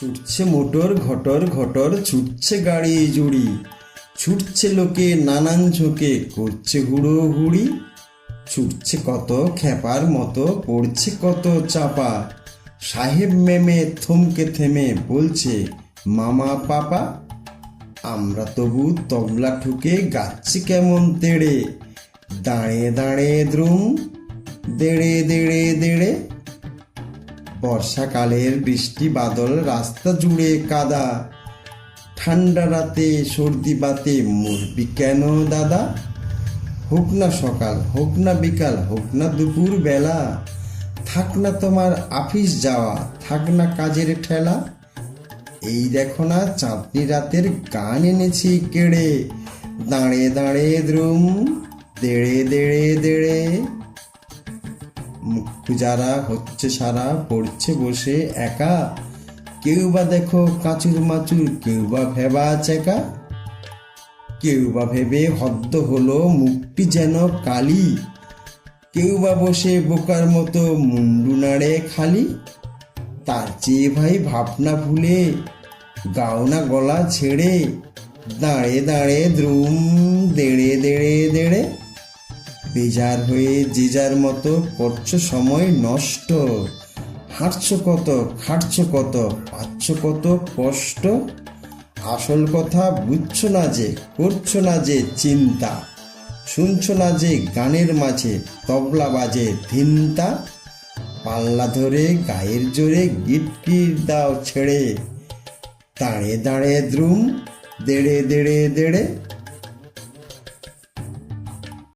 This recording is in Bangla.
ছুটছে মোটর ঘটর ঘটর, ছুটছে গাড়ি জুড়ি, ছুটছে লোকে নানান ঝোঁকে, করছে হুড়ো হুড়ি। ছুটছে কত খেপার মতো, পড়ছে কত চাপা, সাহেব মেমে থমকে থেমে বলছে মামা পাপা। আমরা তবু তবলা ঠুকে গাচ্ছি কেমন তেড়ে, দাঁড়ে দাঁড়ে দ্রুম, দেড়ে দেড়ে দেড়ে। বর্ষাকালের বৃষ্টি বাদল, রাস্তা জুড়ে কাদা, ঠান্ডা রাতে সর্দি বাতে মরবি কেন দাদা? হোক না সকাল, হোক না বিকাল, হোক না দুপুর বেলা, থাক না তোমার আফিস যাওয়া, থাক না কাজের ঠেলা। এই দেখো না চাঁদনি রাতের গান এনেছি কেড়ে, দাঁড়ে দাঁড়ে দ্রুম, দেড়ে দেড়ে দেড়ে। মুখ যারা হচ্ছে সারা, পড়ছে বসে একা, কেউ বা দেখো কাঁচুর মাচুর, কেউ বা ভেবা চেকা। কেউ বা ভেবে হদ্দ হলো মুখটি যেন কালি, কেউ বা বসে বোকার মতো মুন্ডু নাড়ে খালি। তার চেয়ে ভাই ভাবনা ভুলে গাও না গলা ছেড়ে, দাঁড়ে দাঁড়ে দ্রুম, দেড়ে দেড়ে দেড়ে। বেজার হয়ে যে যার মতো করছো সময় নষ্ট, হাঁটছো কত, খাটছো কত, পাচ্ছ কত কষ্ট। আসল কথা বুঝছো না যে, করছো না যে চিন্তা, শুনছো না যে গানের মাঝে তবলা বাজে ধিনতা। পাল্লা ধরে গায়ের জোরে গিটকির দাও ছেড়ে, দাঁড়ে দাঁড়ে দ্রুম, দেড়ে দেড়ে দেড়ে।